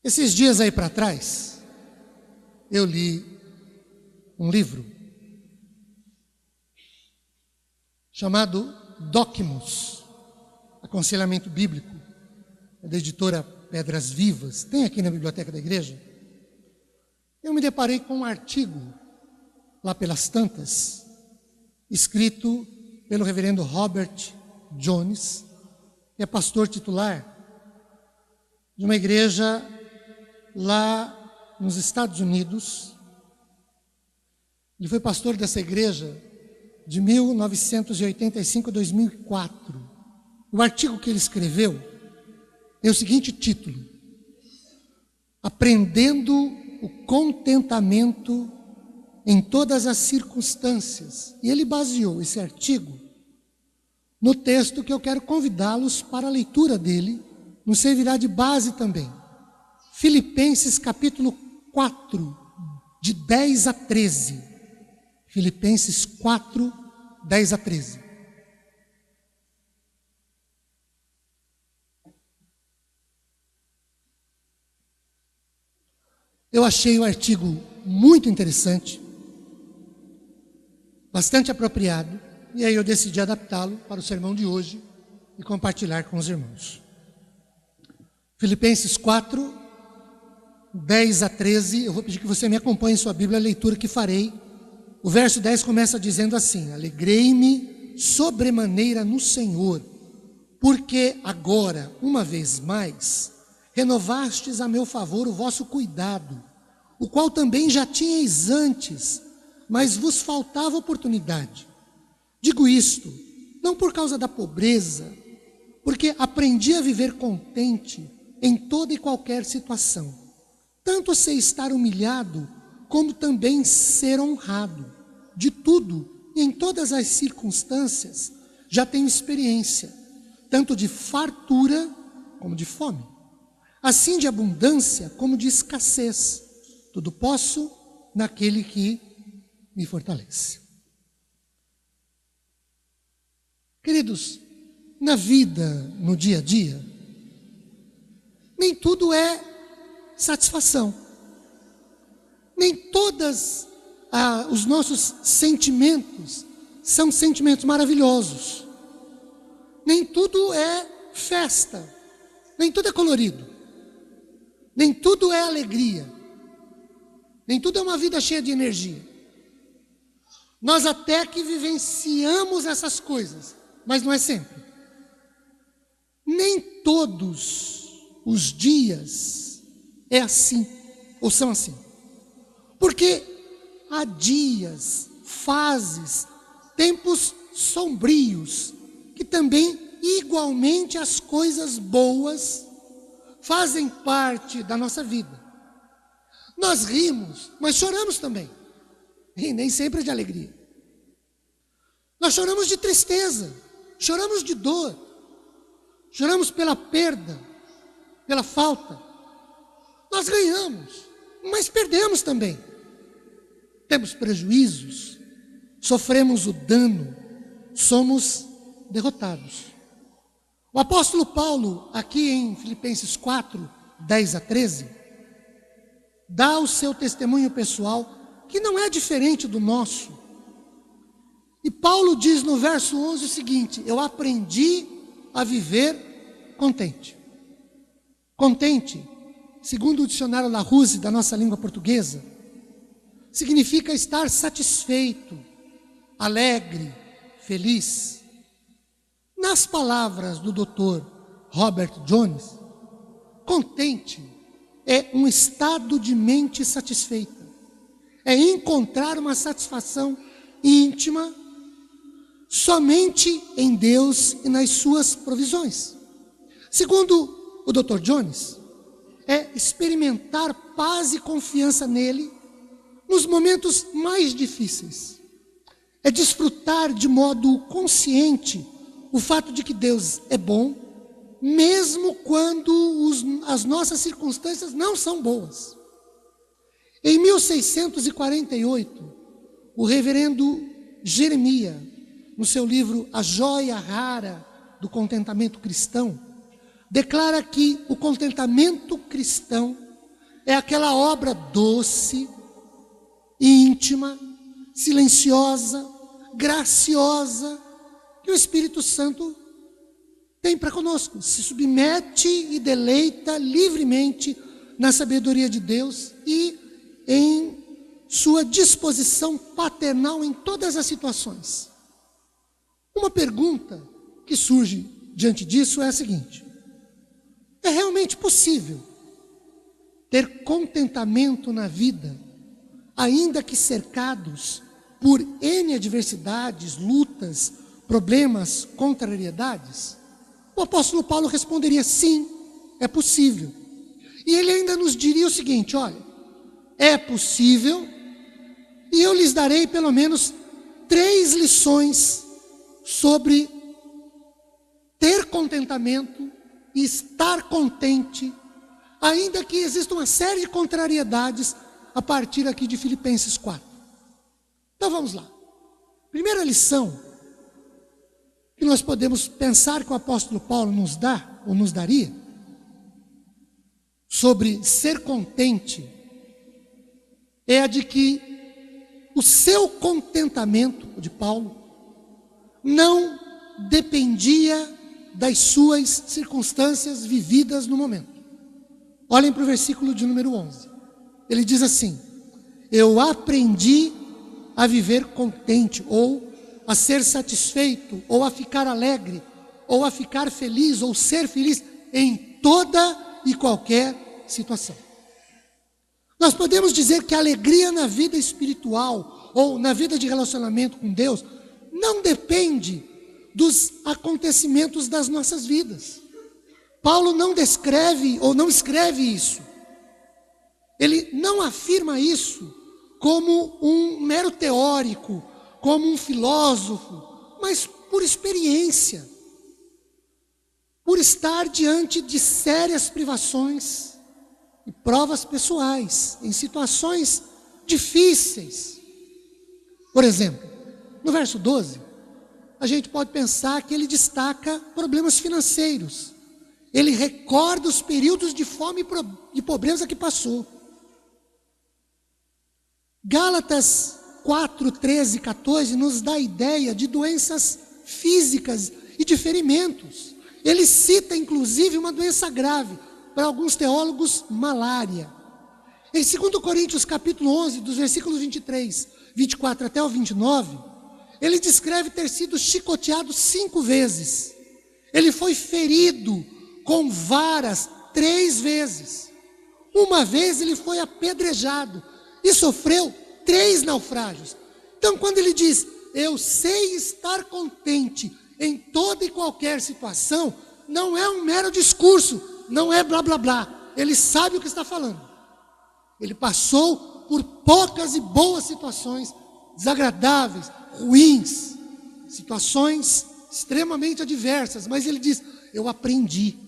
Esses dias aí para trás, eu li um livro chamado Docmos, Aconselhamento Bíblico, da editora Pedras Vivas, tem aqui na biblioteca da igreja. Eu me deparei com um artigo, lá pelas tantas, escrito pelo reverendo Robert Jones, que é pastor titular de uma igreja lá nos Estados Unidos. Ele foi pastor dessa igreja de 1985 a 2004. O artigo que ele escreveu tem o seguinte título: Aprendendo o contentamento em todas as circunstâncias. E ele baseou esse artigo no texto que eu quero convidá-los para a leitura dele, nos servirá de base também. Filipenses capítulo 4, de 10 a 13. Filipenses 4, 10 a 13. Eu achei o artigo muito interessante, bastante apropriado, e aí eu decidi adaptá-lo para o sermão de hoje e compartilhar com os irmãos. Filipenses 4, 10 a 13, eu vou pedir que você me acompanhe em sua Bíblia, a leitura que farei. O verso 10 começa dizendo assim: Alegrei-me sobremaneira no Senhor, porque agora, uma vez mais, renovastes a meu favor o vosso cuidado, o qual também já tinhais antes, mas vos faltava oportunidade. Digo isto, não por causa da pobreza, porque aprendi a viver contente em toda e qualquer situação. Tanto sei estar humilhado, como também ser honrado. De tudo e em todas as circunstâncias, já tenho experiência, tanto de fartura como de fome, assim de abundância como de escassez. Tudo posso naquele que me fortalece. Queridos, na vida, no dia a dia, nem tudo é satisfação. Nem todos os nossos sentimentos são sentimentos maravilhosos. Nem tudo é festa. Nem tudo é colorido. Nem tudo é alegria. Nem tudo é uma vida cheia de energia. Nós até que vivenciamos essas coisas, mas não é sempre. Nem todos os dias é assim, ou são assim. Porque há dias, fases, tempos sombrios, que também, igualmente, as coisas boas fazem parte da nossa vida. Nós rimos, mas choramos também. E nem sempre é de alegria. Nós choramos de tristeza, choramos de dor, choramos pela perda, pela falta. Nós ganhamos, mas perdemos também. Temos prejuízos, sofremos o dano, somos derrotados. O apóstolo Paulo, aqui em Filipenses 4, 10 a 13, dá o seu testemunho pessoal, que não é diferente do nosso. E Paulo diz no verso 11 o seguinte: eu aprendi a viver contente. Contente, segundo o dicionário Larousse da nossa língua portuguesa, significa estar satisfeito, alegre, feliz. Nas palavras do Dr. Robert Jones, contente é um estado de mente satisfeita. É encontrar uma satisfação íntima somente em Deus e nas suas provisões. Segundo o Dr. Jones, é experimentar paz e confiança nele nos momentos mais difíceis. É desfrutar de modo consciente o fato de que Deus é bom, mesmo quando as nossas circunstâncias não são boas. Em 1648, o reverendo Jeremias, no seu livro A Joia Rara do Contentamento Cristão, declara que o contentamento cristão aquela obra doce, íntima, silenciosa, graciosa, que o Espírito Santo tem para conosco. Se submete e deleita livremente na sabedoria de Deus e em sua disposição paternal em todas as situações. Uma pergunta que surge diante disso é a seguinte: é realmente possível ter contentamento na vida, ainda que cercados por N adversidades, lutas, problemas, contrariedades? O apóstolo Paulo responderia: sim, é possível. E ele ainda nos diria o seguinte: olha, é possível, e eu lhes darei pelo menos 3 lições sobre ter contentamento e estar contente, ainda que exista uma série de contrariedades, a partir aqui de Filipenses 4. Então vamos lá. Primeira lição que nós podemos pensar que o apóstolo Paulo nos dá, ou nos daria, sobre ser contente, é a de que o seu contentamento, de Paulo, não dependia das suas circunstâncias vividas no momento. Olhem para o versículo de número 11. Ele diz assim: eu aprendi a viver contente, ou a ser satisfeito, ou a ficar alegre, ou a ficar feliz, ou ser feliz em toda e qualquer situação. Nós podemos dizer que a alegria na vida espiritual, ou na vida de relacionamento com Deus, não depende dos acontecimentos das nossas vidas. Paulo não descreve ou não escreve isso. Ele não afirma isso como um mero teórico, como um filósofo, mas por experiência, por estar diante de sérias privações e provas pessoais, em situações difíceis. Por exemplo, no verso 12, a gente pode pensar que ele destaca problemas financeiros. Ele recorda os períodos de fome e pobreza que passou. Gálatas 4, 13 e 14 nos dá a ideia de doenças físicas e de ferimentos. Ele cita inclusive uma doença grave, para alguns teólogos, malária. Em 2 Coríntios capítulo 11, dos versículos 23, 24 até o 29, ele descreve ter sido chicoteado 5 vezes. Ele foi ferido com varas 3 vezes. Uma vez ele foi apedrejado e sofreu 3 naufrágios. Então, quando ele diz: eu sei estar contente em toda e qualquer situação, não é um mero discurso, não é blá blá blá. Ele sabe o que está falando. Ele passou por poucas e boas situações, desagradáveis, ruins, situações extremamente adversas, mas ele diz: eu aprendi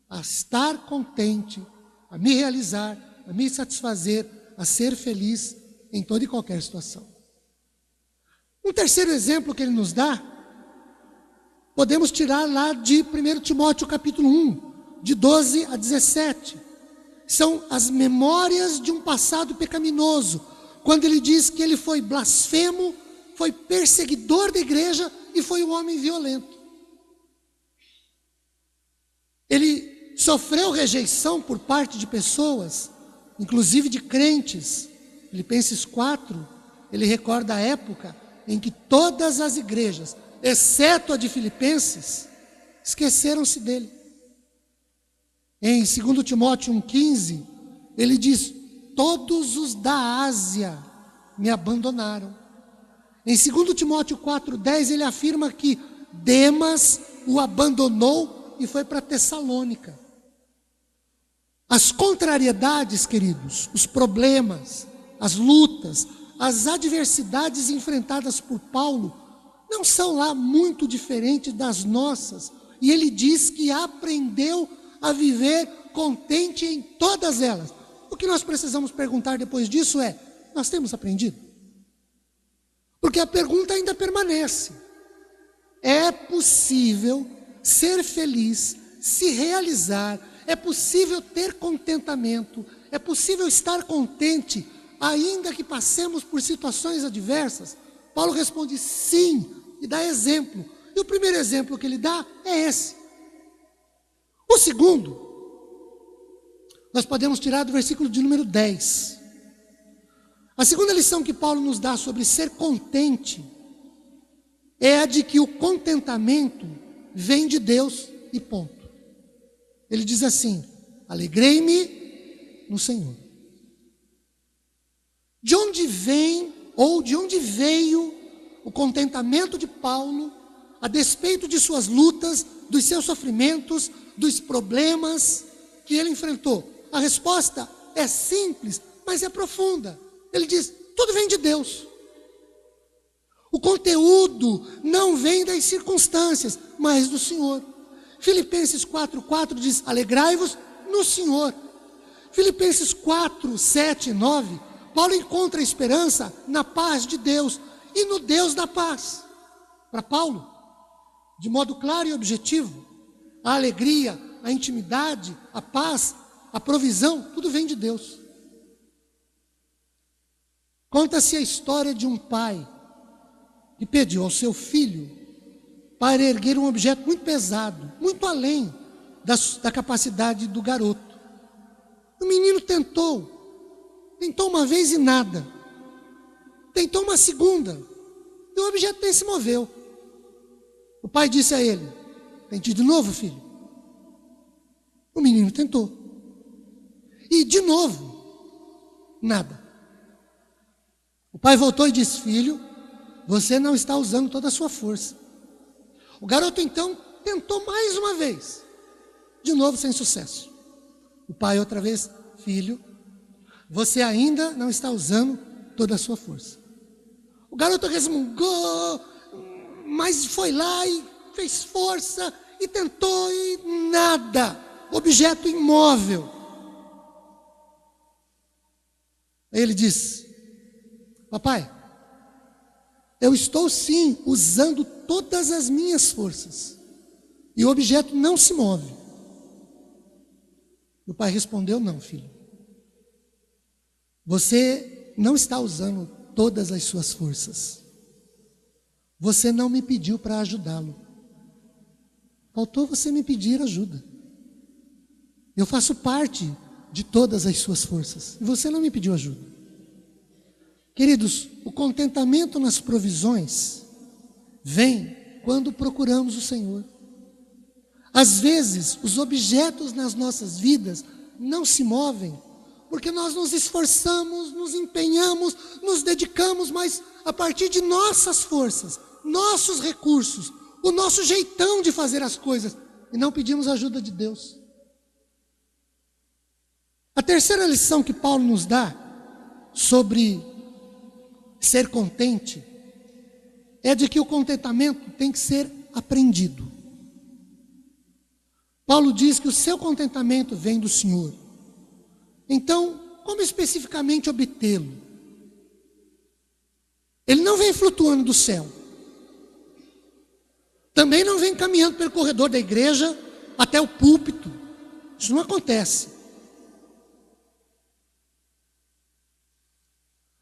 a estar contente, a me realizar, a me satisfazer, a ser feliz em toda e qualquer situação. Um terceiro exemplo que ele nos dá, podemos tirar lá de 1 Timóteo capítulo 1, de 12 a 17. São as memórias de um passado pecaminoso, quando ele diz que ele foi blasfemo, foi perseguidor da igreja e foi um homem violento. Ele sofreu rejeição por parte de pessoas, inclusive de crentes. Filipenses 4, ele recorda a época em que todas as igrejas, exceto a de Filipenses, esqueceram-se dele. Em 2 Timóteo 1,15, ele diz: todos os da Ásia me abandonaram. Em 2 Timóteo 4,10, ele afirma que Demas o abandonou e foi para Tessalônica. As contrariedades, queridos, os problemas, as lutas, as adversidades enfrentadas por Paulo, não são lá muito diferentes das nossas. E ele diz que aprendeu a viver contente em todas elas. O que nós precisamos perguntar depois disso é: nós temos aprendido? Porque a pergunta ainda permanece. É possível ser feliz, se realizar é possível ter contentamento, é possível estar contente, ainda que passemos por situações adversas? Paulo responde sim, e dá exemplo. E o primeiro exemplo que ele dá é esse. O segundo, nós podemos tirar do versículo de número 10. A segunda lição que Paulo nos dá sobre ser contente é a de que o contentamento vem de Deus e ponto. Ele diz assim: alegrei-me no Senhor. De onde vem, ou de onde veio o contentamento de Paulo, a despeito de suas lutas, dos seus sofrimentos, dos problemas que ele enfrentou? A resposta é simples, mas é profunda. Ele diz: tudo vem de Deus. O conteúdo não vem das circunstâncias, mas do Senhor. Filipenses 4:4 diz: alegrai-vos no Senhor. Filipenses 4, 7 e 9, Paulo encontra esperança na paz de Deus e no Deus da paz. Para Paulo, de modo claro e objetivo, a alegria, a intimidade, a paz, a provisão, tudo vem de Deus. Conta-se a história de um pai que pediu ao seu filho para erguer um objeto muito pesado, muito além da capacidade do garoto. O menino tentou uma vez e nada. Tentou uma segunda, e o objeto nem se moveu. O pai disse a ele: tente de novo, filho. O menino tentou. E de novo, nada. O pai voltou e disse: filho, você não está usando toda a sua força. O garoto então tentou mais uma vez, de novo sem sucesso. O pai outra vez: filho, você ainda não está usando toda a sua força. O garoto resmungou, mas foi lá e fez força, e tentou, e nada. Objeto imóvel. Aí ele disse: papai, eu estou sim usando todas as minhas forças, e o objeto não se move. O pai respondeu: não, filho, você não está usando todas as suas forças. Você não me pediu para ajudá-lo. Faltou você me pedir ajuda. Eu faço parte de todas as suas forças, e você não me pediu ajuda. Queridos, o contentamento nas provisões vem quando procuramos o Senhor. Às vezes, os objetos nas nossas vidas não se movem, porque nós nos esforçamos, nos empenhamos, nos dedicamos, mas a partir de nossas forças, nossos recursos, o nosso jeitão de fazer as coisas, e não pedimos ajuda de Deus. A terceira lição que Paulo nos dá sobre ser contente é de que o contentamento tem que ser aprendido. Paulo diz que o seu contentamento vem do Senhor. Então, como especificamente obtê-lo? Ele não vem flutuando do céu. Também não vem caminhando pelo corredor da igreja até o púlpito. Isso não acontece.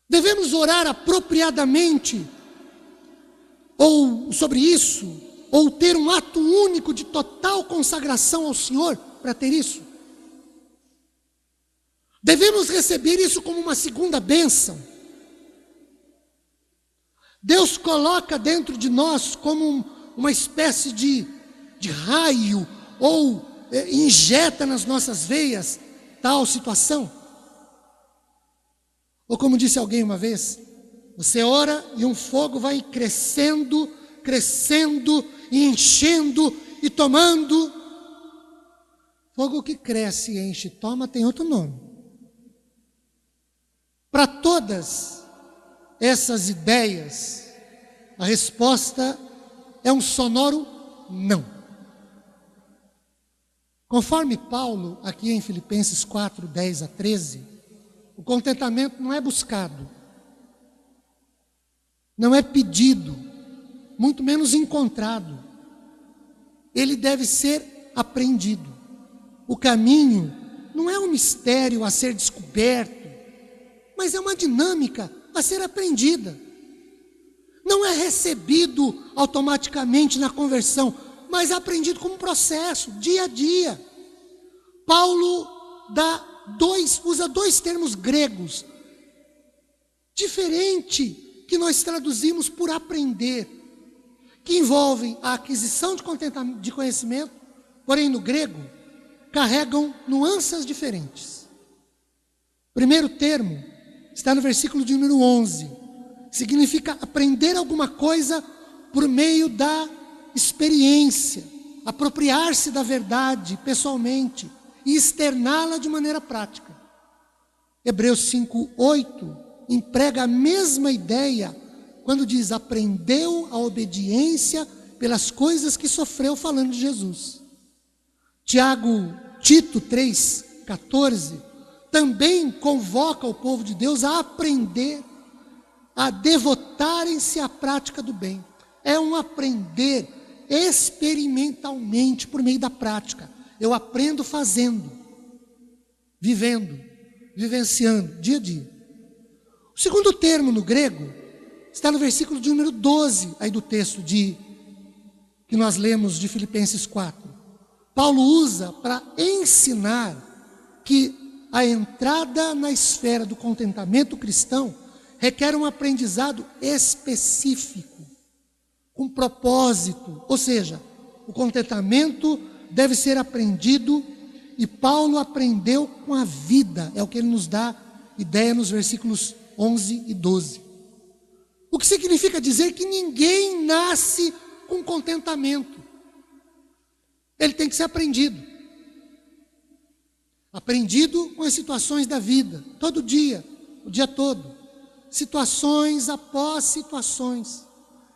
Devemos orar apropriadamente ou sobre isso, ou ter um ato único de total consagração ao Senhor para ter isso. Devemos receber isso como uma segunda bênção. Deus coloca dentro de nós como uma espécie de raio, ou injeta nas nossas veias tal situação. Ou como disse alguém uma vez, você ora e um fogo vai crescendo, crescendo, e enchendo e tomando. Fogo que cresce, enche, toma, tem outro nome. Para todas essas ideias, a resposta é um sonoro não. Conforme Paulo, aqui em Filipenses 4, 10 a 13, o contentamento não é buscado, não é pedido, muito menos encontrado. Ele deve ser aprendido. O caminho não é um mistério a ser descoberto, mas é uma dinâmica a ser aprendida. Não é recebido automaticamente na conversão, mas é aprendido como processo, dia a dia. Paulo usa dois termos gregos, diferente que nós traduzimos por aprender, que envolvem a aquisição de conhecimento, porém no grego carregam nuances diferentes. O primeiro termo está no versículo de número 11. Significa aprender alguma coisa por meio da experiência, apropriar-se da verdade pessoalmente e externá-la de maneira prática. Hebreus 5:8 emprega a mesma ideia quando diz: aprendeu a obediência pelas coisas que sofreu, falando de Jesus. Tito 3:14 também convoca o povo de Deus a aprender, a devotarem-se à prática do bem. É um aprender experimentalmente, por meio da prática. Eu aprendo fazendo, vivendo, vivenciando, dia a dia. O segundo termo no grego está no versículo de número 12, aí do texto que nós lemos de Filipenses 4. Paulo usa para ensinar que a entrada na esfera do contentamento cristão requer um aprendizado específico, com propósito. Ou seja, o contentamento deve ser aprendido, e Paulo aprendeu com a vida. É o que ele nos dá ideia nos versículos 11 e 12. O que significa dizer que ninguém nasce com contentamento. Ele tem que ser aprendido. Aprendido com as situações da vida, todo dia, o dia todo. Situações após situações.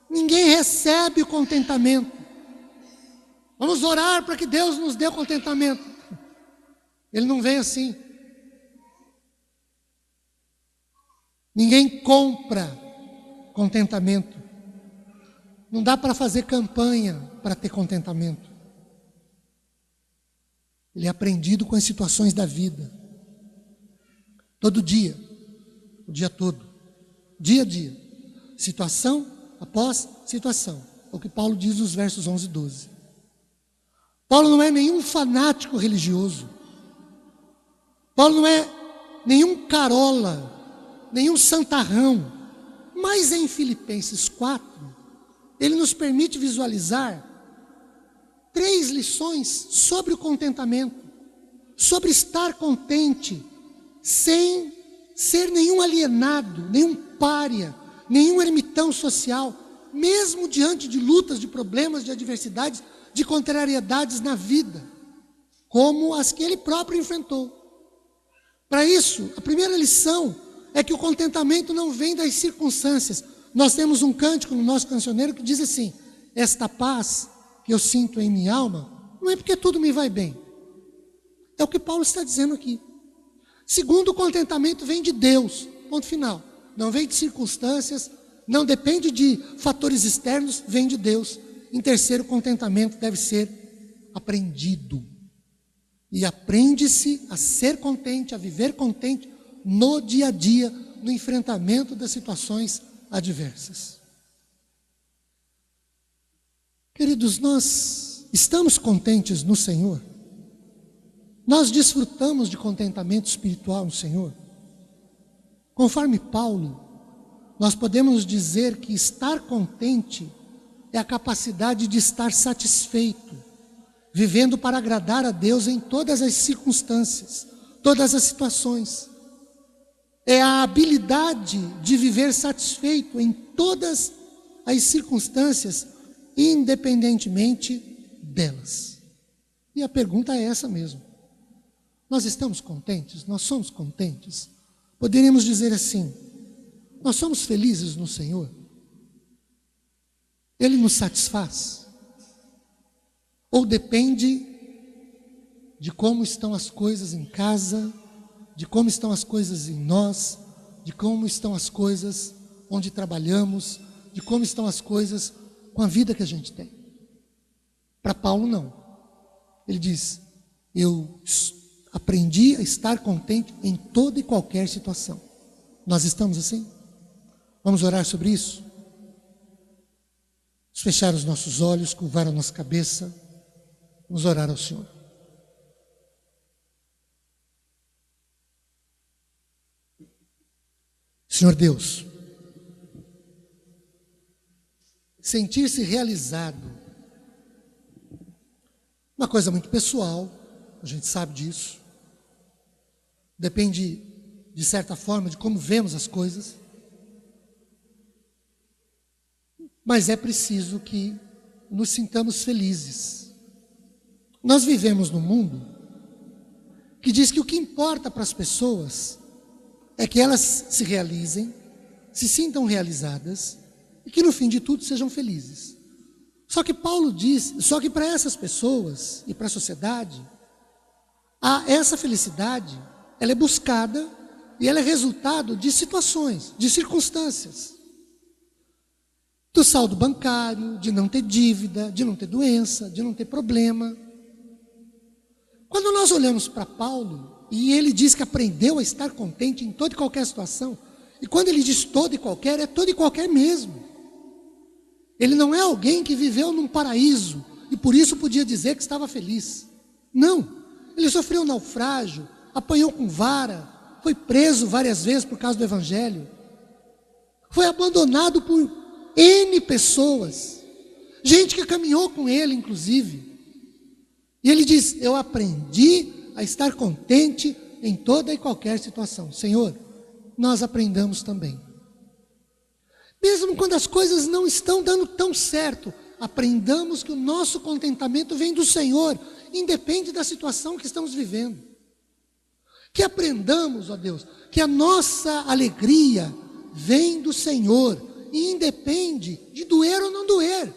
Ninguém recebe o contentamento. Vamos orar para que Deus nos dê o contentamento. Ele não vem assim. Ninguém compra contentamento. Não dá para fazer campanha para ter contentamento. Ele é aprendido com as situações da vida. Todo dia, o dia todo, dia a dia, situação após situação. É o que Paulo diz nos versos 11 e 12. Paulo não é nenhum fanático religioso. Paulo não é nenhum carola, nenhum santarrão. Mas em Filipenses 4, ele nos permite visualizar 3 lições sobre o contentamento, sobre estar contente, sem ser nenhum alienado, nenhum pária, nenhum ermitão social, mesmo diante de lutas, de problemas, de adversidades, de contrariedades na vida, como as que ele próprio enfrentou. Para isso, a primeira lição é que o contentamento não vem das circunstâncias. Nós temos um cântico no nosso cancioneiro que diz assim: esta paz que eu sinto em minha alma, não é porque tudo me vai bem. É o que Paulo está dizendo aqui. Segundo, o contentamento vem de Deus, ponto final. Não vem de circunstâncias, não depende de fatores externos, vem de Deus. Em terceiro, o contentamento deve ser aprendido. E aprende-se a ser contente, a viver contente no dia a dia, no enfrentamento das situações adversas. Queridos, nós estamos contentes no Senhor? Nós desfrutamos de contentamento espiritual no Senhor? Conforme Paulo, nós podemos dizer que estar contente é a capacidade de estar satisfeito, vivendo para agradar a Deus em todas as circunstâncias, todas as situações. É a habilidade de viver satisfeito em todas as circunstâncias, independentemente delas. E a pergunta é essa mesmo. Nós estamos contentes? Nós somos contentes? Poderíamos dizer assim: nós somos felizes no Senhor? Ele nos satisfaz? Ou depende de como estão as coisas em casa, de como estão as coisas em nós, de como estão as coisas onde trabalhamos, de como estão as coisas com a vida que a gente tem? Para Paulo, não. Ele diz: eu aprendi a estar contente em toda e qualquer situação. Nós estamos assim? Vamos orar sobre isso? Vamos fechar os nossos olhos, curvar a nossa cabeça. Vamos orar ao Senhor. Senhor Deus, sentir-se realizado, uma coisa muito pessoal, a gente sabe disso, depende de certa forma de como vemos as coisas, mas é preciso que nos sintamos felizes. Nós vivemos num mundo que diz que o que importa para as pessoas é que elas se realizem, se sintam realizadas e que no fim de tudo sejam felizes. Só que Paulo diz, só que para essas pessoas e para a sociedade, essa felicidade, ela é buscada e ela é resultado de situações, de circunstâncias. Do saldo bancário, de não ter dívida, de não ter doença, de não ter problema. Quando nós olhamos para Paulo, e ele diz que aprendeu a estar contente em toda e qualquer situação, e quando ele diz toda e qualquer, é toda e qualquer mesmo. Ele não é alguém que viveu num paraíso, e por isso podia dizer que estava feliz. Não, ele sofreu um naufrágio, apanhou com vara, foi preso várias vezes por causa do Evangelho, foi abandonado por N pessoas, gente que caminhou com ele inclusive, e ele diz, eu aprendi a estar contente em toda e qualquer situação. Senhor, nós aprendamos também. Mesmo quando as coisas não estão dando tão certo, aprendamos que o nosso contentamento vem do Senhor, independe da situação que estamos vivendo. Que aprendamos, ó Deus, que a nossa alegria vem do Senhor e independe de doer ou não doer,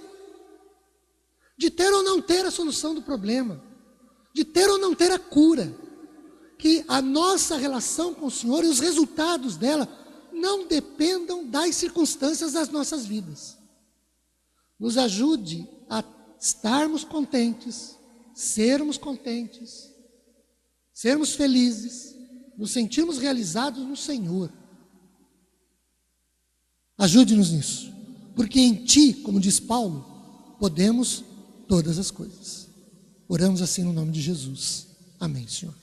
de ter ou não ter a solução do problema, de ter ou não ter a cura. Que a nossa relação com o Senhor e os resultados dela não dependam das circunstâncias das nossas vidas. Nos ajude a estarmos contentes, sermos felizes, nos sentirmos realizados no Senhor. Ajude-nos nisso, porque em Ti, como diz Paulo, podemos todas as coisas. Oramos assim no nome de Jesus. Amém, Senhor.